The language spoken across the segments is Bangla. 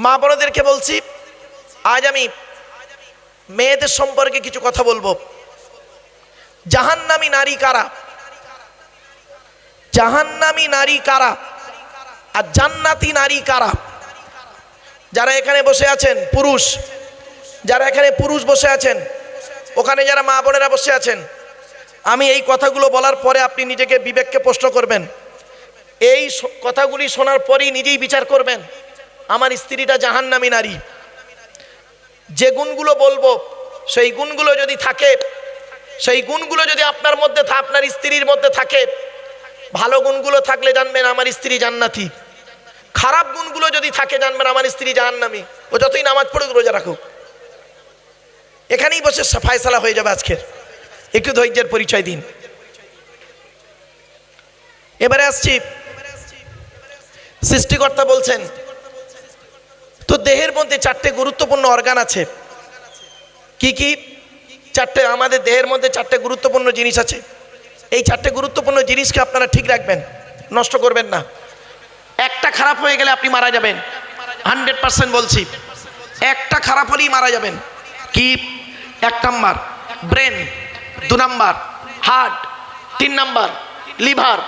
মা বোনদেরকে বলছি, আজ আমি মেয়েদের সম্পর্কে কিছু কথা বলবো। জাহান্নামী নারী কারা, জাহান্নামী নারী কারা আর জান্নাতি নারী কারা? যারা এখানে বসে আছেন পুরুষ, যারা এখানে পুরুষ বসে আছেন, ওখানে যারা মা বোনেরা বসে আছেন, আমি এই কথাগুলো বলার পরে আপনি নিজেকে বিবেককে প্রশ্ন করবেন। এই কথাগুলি শোনার পরেই নিজেই বিচার করবেন, আমার স্ত্রীটা জাহান্নামী নারী। যে গুণগুলো বলবো সেই গুণগুলো যদি থাকে, সেই গুণগুলো যদি আপনার মধ্যে, আপনার স্ত্রীর মধ্যে থাকে, ভালো গুণগুলো থাকলে জানবেন আমার স্ত্রী জান্নাতি। খারাপ গুণগুলো যদি থাকে জানবেন আমার স্ত্রী জাহান্নামী। ও যতই নামাজ পড়ুক, রোজা রাখুক, এখানেই বসে ফায়সালা হয়ে যাবে আজকের। একটু ধৈর্যের পরিচয় দিন। এবারে আসছি, সৃষ্টিকর্তা বলছেন তো দেহের মধ্যে 4টে গুরুত্বপূর্ণ অর্গান আছে। কি কি? 4টে, আমাদের দেহের মধ্যে 4টে গুরুত্বপূর্ণ জিনিস আছে। এই 4টে গুরুত্বপূর্ণ জিনিসকে আপনারা ঠিক রাখবেন, নষ্ট করবেন না। একটা খারাপ হয়ে গেলে আপনি মারা যাবেন, 100% বলছি। একটা খারাপ হলেই মারা যাবেন। কি? 1 number brain, 2 number heart, 3 number liver,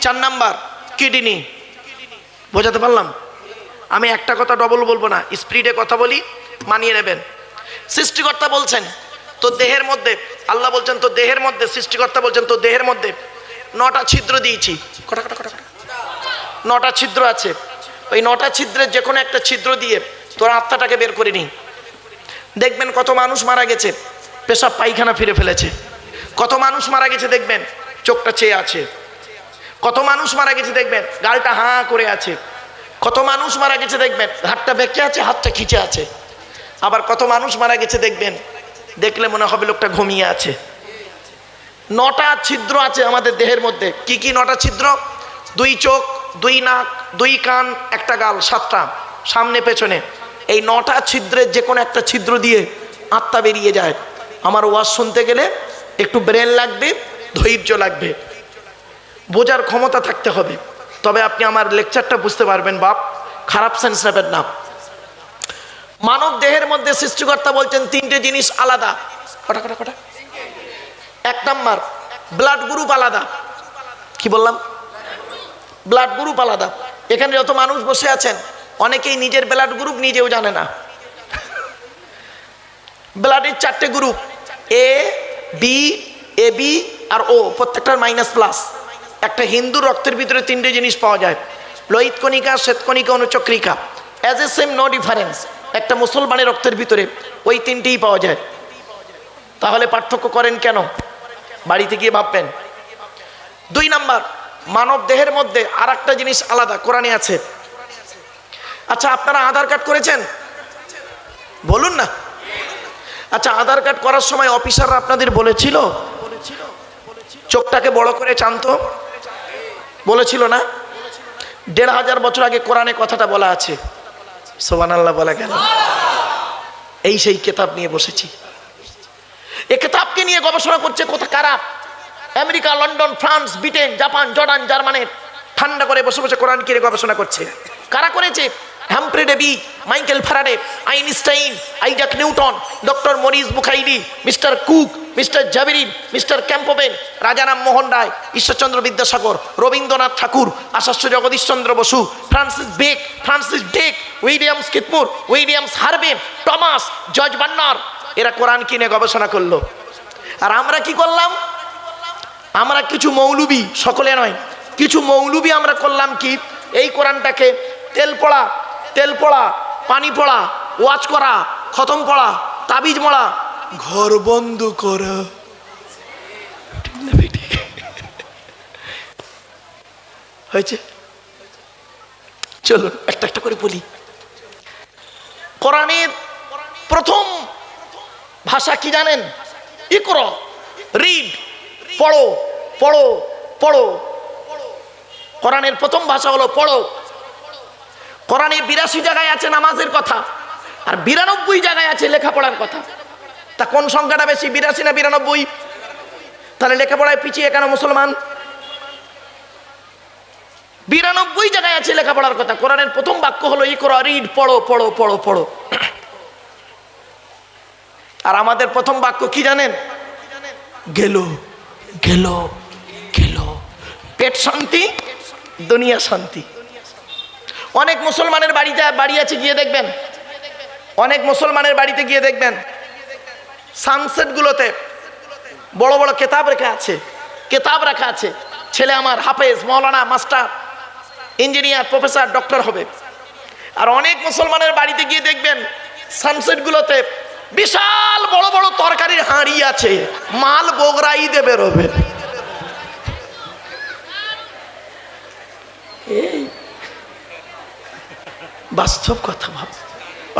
4 number kidney. বোঝাতে পারলাম? আমি একটা কথা ডবল বলবো না, স্পিডে কথা বলি, মানিয়ে নেবেন। সৃষ্টিকর্তা বলছেন তো দেহের মধ্যে, আল্লাহ বলছেন তো দেহের মধ্যে, সৃষ্টিকর্তা বলছেন তো দেহের মধ্যে 9টা ছিদ্র দিয়েছি। কটা কটা কটা? 9টা ছিদ্র আছে। ওই 9টা ছিদ্রের যে কোনো একটা ছিদ্র দিয়ে তোর আত্মাটাকে বের করে নিই। দেখবেন কত মানুষ মারা গেছে, পেশাব পায়খানা ফিরে ফেলেছে। কত মানুষ মারা গেছে দেখবেন চোখটা চেয়ে আছে। কত মানুষ মারা গেছে দেখবেন গালটা হাঁ করে আছে। কত মানুষ মারা গেছে দেখবেন হাতটা বেঁকে আছে, হাতটা খিচে আছে। আবার কত মানুষ মারা গেছে দেখবেন দেখলে মনে হবে লোকটা ঘুমিয়ে আছে। 9টা ছিদ্র আছে আমাদের দেহের মধ্যে। কি কি 9টা ছিদ্র? 2 চোখ, 2 নাক, 2 কান, 1টা গাল, 7টা সামনে পেছনে। এই 9টা ছিদ্রের যে কোনো একটা ছিদ্র দিয়ে আত্মা বেরিয়ে যায়। আমার ওয়াজ শুনতে গেলে একটু ব্রেন লাগবে, ধৈর্য লাগবে, বোঝার ক্ষমতা থাকতে হবে, তবে আপনি আমার লেকচারটা বুঝতে পারবেন। বাপ, খারাপ সেন্স নেবেন না। মানব দেহের মধ্যে সৃষ্টিকর্তা বলছেন 3টে জিনিস আলাদা। কটা কটা কটা? 1 নাম্বার ব্লাড গ্রুপ আলাদা। কি বললাম? ব্লাড গ্রুপ আলাদা। এখানে যত মানুষ বসে আছেন অনেকেই নিজের ব্লাড গ্রুপ নিজেও জানে না। ব্লাডের 4টে group, A B, A B আর ও, প্রত্যেকটার মাইনাস প্লাস। একটা হিন্দু রক্তের ভিতরে 3টে জিনিস পাওয়া যায়, লোহিত কণিকা, শ্বেতকণিকা, অনুচক্রিকা। As a same, no difference. একটা মুসলমানের রক্তের ভিতরে ওই 3টেই পাওয়া যায়। তাহলে পার্থক্য করেন কেন? বাড়িতে গিয়ে ভাববেন। 2 নাম্বার, মানব দেহের মধ্যে আর একটা জিনিস আলাদা, কোরআনে আছে। আচ্ছা, আপনারা আধার কার্ড করেছেন? বলুন না। আচ্ছা, আধার কার্ড করার সময় অফিসাররা আপনাদের বলেছিল চোখটাকে বড় করে চানতো? বলেছিল না? 1500 বছর আগে কোরআনে কথাটা বলা আছে। সুবহানাল্লাহ বলা গেল। এই সেই কিতাব নিয়ে বসেছি। এই কিতাবকে নিয়ে গবেষণা করছে কারা? America, London, France, Britain, Japan, Jordan, জার্মানির ঠান্ডা করে বসে বসে কোরআন কিনে গবেষণা করছে। কারা করেছে? Humphry Davy, Michael Faraday, Einstein, Isaac Newton, doctor Maurice বুখাইরি, মিস্টার কুক, মিস্টার জাবেরিন, mister Campbell, Rajaram Mohan Roy, Ishwarchandra Vidyasagar, Rabindranath Tagore, Acharya Jagadishchandra Bose, Francis ডেক, উইলিয়ামস কিতমুর, উইলিয়ামস হার্ভে, টমাস, জর্জ বার্নার। এরা কোরআন কিনে গবেষণা করলো। আর আমরা কি করলাম? আমরা কিছু মৌলবি, সকলে নয়, কিছু মৌলবি আমরা করলাম কি, এই কোরআনটাকে তেল পড়া, পানি পড়া, ওয়াজ করা, খতম পড়া, তাবিজ মড়া, ঘর বন্ধ করা। হয়েছে? চলুন একটা একটা করে বলি। কোরআনের প্রথম ভাষা কি জানেন? ইকরা, রিড, পড়ো পড়ো পড়ো। কোরআনের প্রথম ভাষা হলো পড়ো। কোরআনে 82 জায়গায় আছে নামাজের কথা, আর 92 জায়গায় আছে লেখাপড়ার কথা। তা কোন সংখ্যাটা বেশি, 82 না 92? তাহলে লেখাপড়ায় পিছিয়ে কেন মুসলমান? 92 জায়গায় আছে লেখাপড়ার কথা। কোরআনের প্রথম বাক্য হলো ইকরা, রিড, পড়ো পড়ো পড়ো পড়ো। আর আমাদের প্রথম বাক্য কি জানেন? গেল গেল গেল। পেট শান্তি, দুনিয়া শান্তি। অনেক মুসলমানের বাড়ি আছে, গিয়ে দেখবেন, অনেক মুসলমানের বাড়িতে গিয়ে দেখবেন সানসেট গুলোতে বড় বড় কেতাব রাখা আছে। ছেলে আমার হাফেজ, মৌলানা, মাস্টার, ইঞ্জিনিয়ার, প্রফেসর, ডক্টর হবে। আর অনেক মুসলমানের বাড়িতে গিয়ে দেখবেন সানসেট গুলোতে বিশাল বড় বড় তরকারির হাঁড়ি আছে, মাল বগরাই দিয়ে বেরোবে। এই বাস্তব কথা ভাব,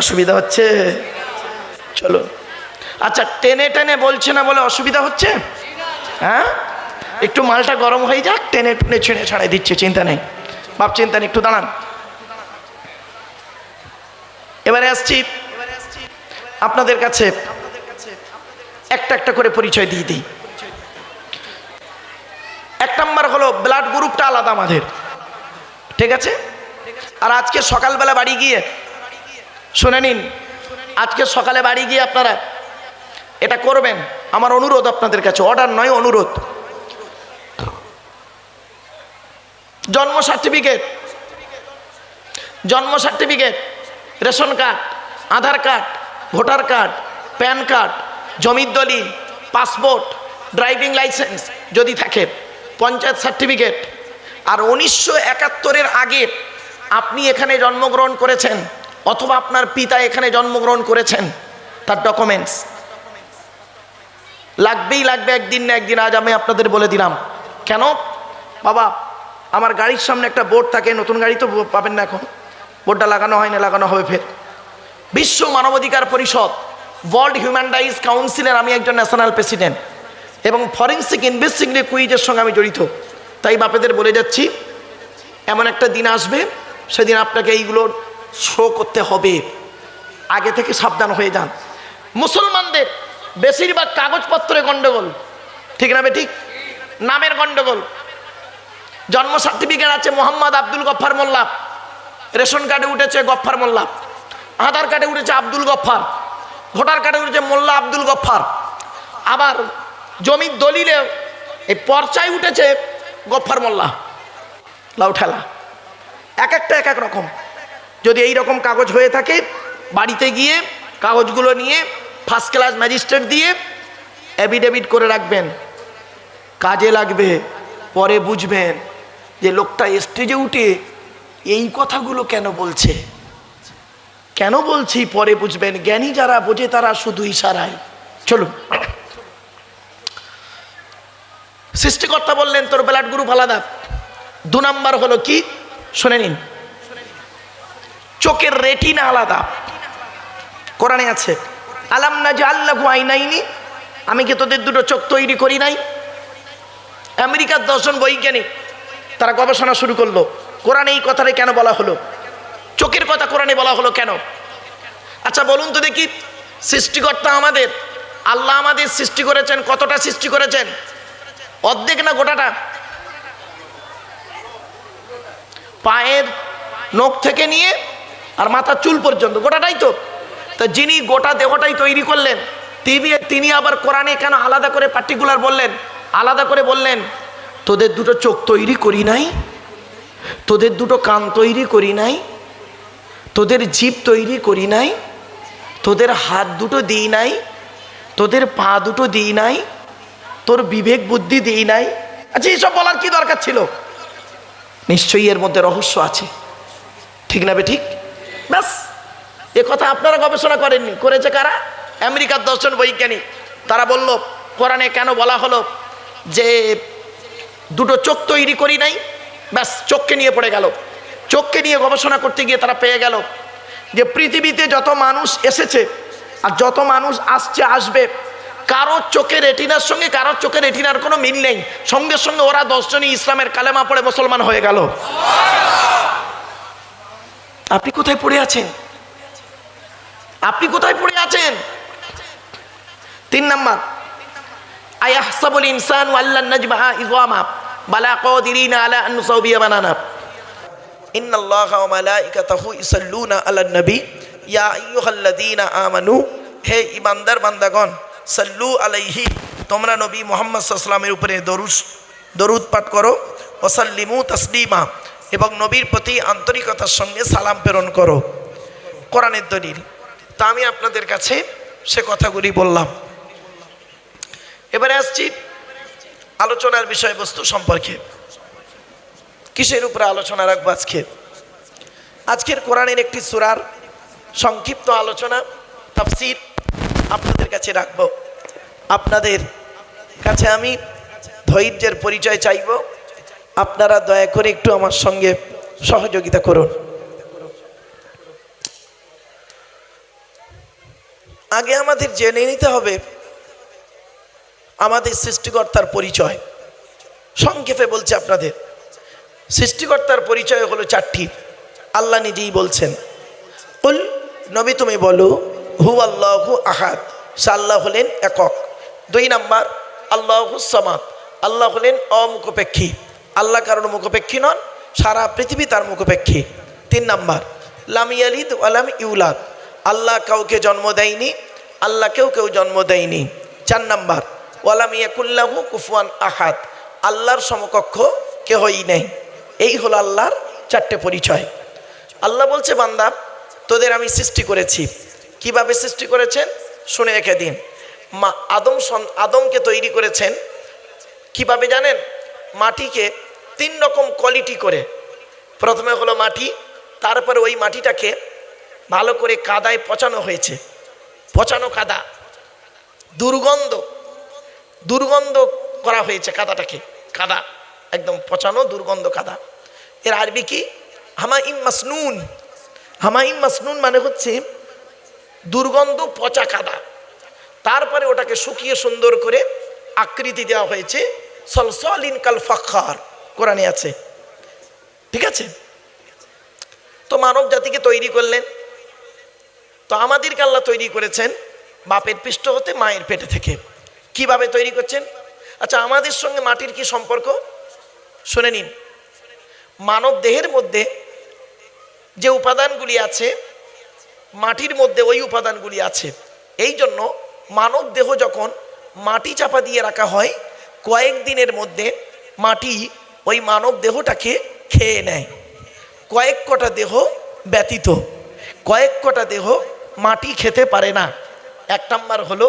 অসুবিধা হচ্ছে? চলো, আচ্ছা, টেনে টেনে বলছে না বলে অসুবিধা হচ্ছে? হ্যাঁ, একটু মালটা গরম হয়ে যাক, টেনে টুনে ছেড়ে ছাড়াই দিচ্ছে, চিন্তা নেই বাপ, চিন্তা নেই, একটু দাঁড়ান। এবারে আসছি আপনাদের কাছে, একটা একটা করে পরিচয় দিয়ে দিই। এক নাম্বার হলো ব্লাড গ্রুপটা আলাদা আমাদের, ঠিক আছে? আর আজকে সকালবেলা বাড়ি গিয়ে শুনে নিন, আজকে সকালে বাড়ি গিয়ে আপনারা এটা করবেন, আমার অনুরোধ আপনাদের কাছে, অর্ডার নয়, অনুরোধ। জন্ম certificate, ration card, Aadhaar card, voter card, PAN card, জমির দলিল, পাসপোর্ট, ড্রাইভিং লাইসেন্স যদি থাকে, পঞ্চায়েত সার্টিফিকেট, আর 1971-এর আগে আপনি এখানে জন্মগ্রহণ করেছেন অথবা আপনার পিতা এখানে জন্মগ্রহণ করেছেন, তার ডকুমেন্টস লাগবেই লাগবে, একদিন না একদিন। আজ আমি আপনাদের বলে দিলাম কেন। বাবা, আমার গাড়ির সামনে একটা বোর্ড থাকে, নতুন গাড়ি তো পাবেন না এখন, বোর্ডটা লাগানো হয় না, লাগানো হবে ফের। বিশ্ব মানবাধিকার পরিষদ, ওয়ার্ল্ড হিউম্যান রাইটস কাউন্সিলের আমি একজন ন্যাশনাল প্রেসিডেন্ট, এবং ফরেন্সিক ইনভেস্টিগেটিভ কুইজের সঙ্গে আমি জড়িত। তাই বাপেদের বলে যাচ্ছি, এমন একটা দিন আসবে, সেদিন আপনাকে এইগুলো শো করতে হবে, আগে থেকে সাবধান হয়ে যান। মুসলমানদের বেশিরভাগ কাগজপত্রে গন্ডগোল, ঠিক না ঠিক? নামের গন্ডগোল। জন্ম সার্টিফিকেট আছে মোহাম্মদ আব্দুল গফফার মোল্লা, রেশন কার্ডে উঠেছে গফফার মোল্লা, আধার কার্ডে উঠেছে আব্দুল গফফার, ভোটার কার্ডে উঠেছে মোল্লা আব্দুল গফফার, আবার জমির দলিলে এই পর্চায় উঠেছে গফফার মোল্লা। লাউ ঠেলা, এক একটা এক এক রকম। যদি এই রকম কাগজ হয়ে থাকে, বাড়িতে গিয়ে কাগজগুলো নিয়ে ফার্স্ট ক্লাস ম্যাজিস্ট্রেট দিয়ে অ্যাফিডেভিট করে রাখবেন, কাজে লাগবে। পরে বুঝবেন যে লোকটা স্টেজে উঠে এই কথাগুলো কেন বলছে, কেন বলছি, পরে বুঝবেন। জ্ঞানী যারা বোঝে তারা শুধু ইশারায়। চলুন, সৃষ্টিকর্তা বললেন তোর ব্লাড গ্রুপ আলাদা। 2 নাম্বার হলো কি, শুনে নিন, চোখের রেটিনা আলাদা। কোরআনে আছে, আলাম নাজআল লাহু আইনাইনি, আমি কি তোদের দুটো চোখ তৈরি করি নাই? আমেরিকার 10 জন বৈজ্ঞানিক তারা গবেষণা শুরু করলো, কোরআনে এই কথাটা কেন বলা হলো, চোখের কথা কোরআনে বলা হলো কেন? আচ্ছা বলুন তো দেখি, সৃষ্টিকর্তা আমাদের, আল্লাহ আমাদের সৃষ্টি করেছেন, কতটা সৃষ্টি করেছেন? অর্ধেক না গোটাটা? পায়ের নখ থেকে নিয়ে আর মাথার চুল পর্যন্ত গোটাটাই তো। তা যিনি গোটা দেহটাই তৈরি করলেন, তিনি আবার কোরআনে কেন আলাদা করে পার্টিকুলার বললেন, আলাদা করে বললেন, তোদের দুটো চোখ তৈরি করি নাই, তোদের দুটো কান তৈরি করি নাই, তোদের জিভ তৈরি করি নাই, তোদের হাত দুটো দিই নাই, তোদের পা দুটো দিই নাই, তোর বিবেক বুদ্ধি দিই নাই। আচ্ছা, এইসব বলার কি দরকার ছিল? নিশ্চয়ই এর মধ্যে রহস্য আছে, ঠিক না বে ঠিক? ব্যাস, এ কথা আপনারা গবেষণা করেননি, করেছে কারা? আমেরিকার 10 জন বৈজ্ঞানিক। তারা বলল কোরআনে কেন বলা হলো যে দুটো চোখ তৈরি করি নাই, ব্যাস চোখকে নিয়ে পড়ে গেল। চোখকে নিয়ে গবেষণা করতে গিয়ে তারা পেয়ে গেল যে পৃথিবীতে যত মানুষ এসেছে আর যত মানুষ আসছে আসবে, কারোর চোখের রেটিনার সঙ্গে কারোর চোখের রেটিনার কোনো মিল নেই। সঙ্গে সঙ্গে ওরা 10 জনই ইসলামের কালেমা পড়ে মুসলমান হয়ে গেল। আপনি কোথায় পড়ে আছেন? আপনি কোথায় পড়ে আছেন? 3 নাম্বার, আয়াহসাবুল ইনসানু আল্লান নাজমা ইযআমা বালা কাদিরিনা আলা আন নুসাউবিয়া বানানা। ইন্নাল্লাহা ওয়া মালাইকাতাহু ইউসাল্লুনা আলান নবী ইয়া আইয়ুহাল্লাযীনা আমানু, হে ঈমানদার বান্দাগণ, সাল্লু আলাইহি, তোমরা নবী মুহাম্মদ সাল্লাল্লাহু আলাইহি ওয়াসাল্লামের উপরে দরুদ পাঠ করো, ওয়াসাল্লিমু তাসলিমা, এবং নবীর প্রতি আন্তরিকতার সঙ্গে সালাম প্রেরণ করো। কোরআনের দলিল। তা আমি আপনাদের কাছে সে কথাগুলি বললাম। এবারে আসছি আলোচনার বিষয়বস্তু সম্পর্কে। কিসের উপরে আলোচনা রাখবো আজকে? আজকের কোরআনের একটি সূরার সংক্ষিপ্ত আলোচনা, তাফসীর আপনাদের কাছে রাখবো। আপনাদের কাছে আমি ধৈর্যের পরিচয় চাইব, আপনারা দয়া করে একটু আমার সঙ্গে সহযোগিতা করুন। আগে আমাদের জেনে নিতে হবে আমাদের সৃষ্টিকর্তার পরিচয়। সংক্ষেপে বলছে আপনাদের, সৃষ্টিকর্তার পরিচয় হলো চারটি। আল্লাহ নিজেই বলছেন, কুল, নবী তুমি বলো, হু আল্লাহু আহাদ, সে আল্লাহ হলেন একক। 2 নাম্বার, আল্লাহু সামাদ, আল্লাহ হলেন অমুখপেক্ষী, আল্লাহ কারণ মুখপেক্ষী নন, সারা পৃথিবী তার মুখপেক্ষী। 3 নাম্বার, লাম ইয়ালিদ ওয়া লাম ইউলাদ, আল্লাহ কাউকে জন্ম দেয়নি, আল্লাহ কেউ জন্ম দেয়নি। 4 নাম্বার, ওয়ালাম ইয়াকুল্লাহু কুফুয়ান আহাদ, আল্লাহর সমকক্ষ কেহই নেই। এই হলো আল্লাহর 4টে পরিচয়। আল্লাহ বলছে, বান্দা তোদের আমি সৃষ্টি করেছি। কিভাবে সৃষ্টি করেছেন শুনে রেখে দিন। আদমকে তৈরি করেছেন কিভাবে জানেন? মাটিকে 3 রকম কোয়ালিটি করে। প্রথমে হলো মাটি, তারপরে ওই মাটিটাকে ভালো করে কাদায় পচানো হয়েছে। পচানো কাদা, দুর্গন্ধ করা হয়েছে কাদাটাকে, কাদা একদম পচানো দুর্গন্ধ কাদা। এর আরবি কি? হামাইম মাসনুন। হামাইম মাসনুন মানে হচ্ছে দুর্গন্ধ পচা কাদা। তারপরে ওটাকে শুকিয়ে সুন্দর করে আকৃতি দেওয়া হয়েছে সলসলিন কাল ফাখার, কোরআনে আছে। ঠিক আছে? তো মানব জাতিকে তৈরি করলেন। তো আমাদেরকে আল্লাহ তৈরি করেছেন বাপের পৃষ্ঠ হতে, মায়ের পেটে থেকে। কিভাবে তৈরি করছেন? আচ্ছা, আমাদের সঙ্গে মাটির কি সম্পর্ক শুনে নিন। মানব দেহের মধ্যে যে উপাদানগুলি আছে, মাটির মধ্যে ওই উপাদানগুলি আছে। এই জন্য মানব দেহ যখন মাটি চাপা দিয়ে রাখা হয়, কয়েকদিনের মধ্যে মাটি ওই মানব দেহটাকে খেয়ে নেয়। কয়েক কটা দেহ ব্যতীত কয়েক কটা দেহ মাটি খেতে পারে না। 1 নাম্বার হলো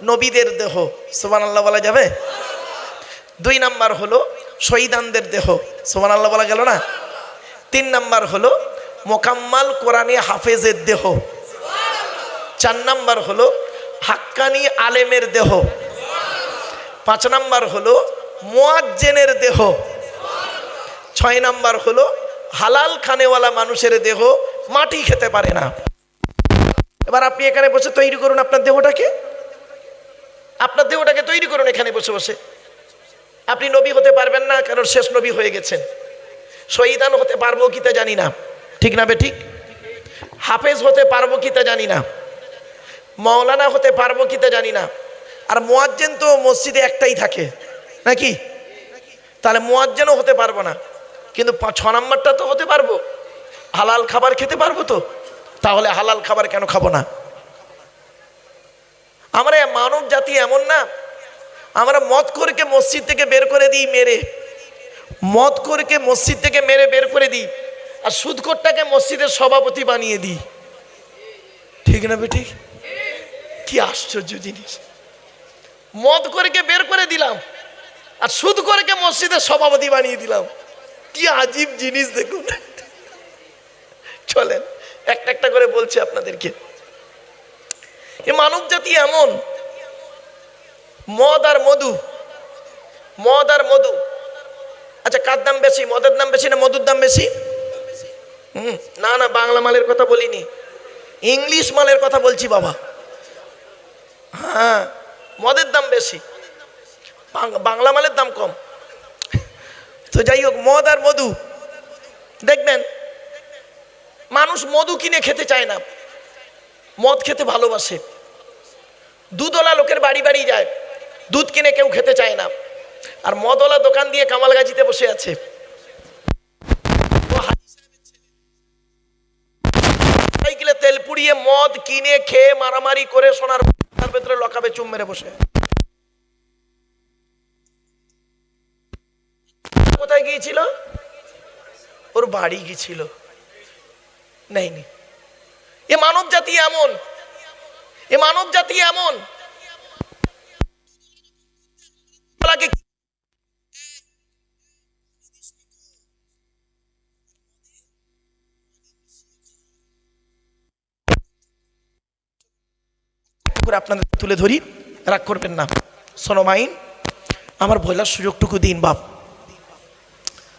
নবীদের দেহ, সুবহানাল্লাহ বলা যাবে? 2 নাম্বার হলো শহীদানদের দেহ, সুবহানাল্লাহ বলা গেল না? 3 নাম্বার হলো মোকাম্মাল কোরআনে হাফেজের দেহ। 4 নাম্বার হলো হাক্কানি আলেমের দেহ। 5 নাম্বার হলো মুয়াজ্জিনের দেহ। 6 নাম্বার হলো হালাল খানেওয়ালা মানুষের দেহ, মাটি খেতে পারে না। এবার আপনি এখানে বসে তৈরি করুন আপনার দেহটাকে, আপনার দেহটাকে তৈরি করুন এখানে বসে বসে। আপনি নবী হতে পারবেন না, কারণ শেষ নবী হয়ে গেছেন। শহীদান হতে পারবো কি তা জানি না, ঠিক না বেঠিক? হাফেজ হতে পারবো কি তা জানি না, মাওলানা হতে পারবো কি তা জানি না। আর মুয়াজ্জিন তো মসজিদে একটাই থাকে নাকি? তাহলে মুয়াজ্জিনও হতে পারবো না, কিন্তু 6 নাম্বারটা তো হতে পারবো। হালাল খাবার খেতে পারবো তো, তাহলে হালাল খাবার কেন খাবো না? আমরা মানব জাতি এমন না, আমরা মদখোরকে মসজিদ থেকে বের করে দিই মেরে, মদখোরকে মসজিদ থেকে মেরে বের করে দিই, আর সুদখোরটাকে মসজিদের সভাপতি বানিয়ে দিই। ঠিক না বেঠিক? কি আশ্চর্য জিনিস! মদখোরকে বের করে দিলাম আর সুদখোরকে মসজিদের সভাপতি বানিয়ে দিলাম। কি আজীব জিনিস দেখুন। চলেন একটা একটা করে বলছি আপনাদেরকে। এই মানব জাতি এমন, মদ আর মধু, মদ আর মধু। আচ্ছা, কার দাম বেশি, মদের দাম বেশি না মধুর দাম বেশি? না না, বাংলা মালের কথা বলিনি, ইংলিশ মালের কথা বলছি বাবা। হ্যাঁ, মদের দাম বেশি, বাংলা মালের দাম কম। তো যাই হোক, মদ আর মধু। দেখবেন মানুষ মধু কিনে খেতে চায় না, মদ খেতে ভালোবাসে। দুধওয়ালা লোকের বাড়ি বাড়ি যায়, দুধ কিনে কেউ খেতে চায় না। আর মদওয়ালা দোকান দিয়ে কামালগাছিতে বসে আছে। ও হাজি সাহেবের পুড়িয়ে মদ কিনে খেয়ে মারামারি করে সোনার ভেতরে লকাবে চুম মেরে বসে। কোথায় গিয়েছিল? ওর বাড়ি গিয়েছিল। নেই, এ মানব জাতি এমন, এ মানব জাতি এমন। আপনাদের তুলে ধরি, রাগ করবেন না। শোনো মাইন, আমার বলার সুযোগটুকু দিন বাপ।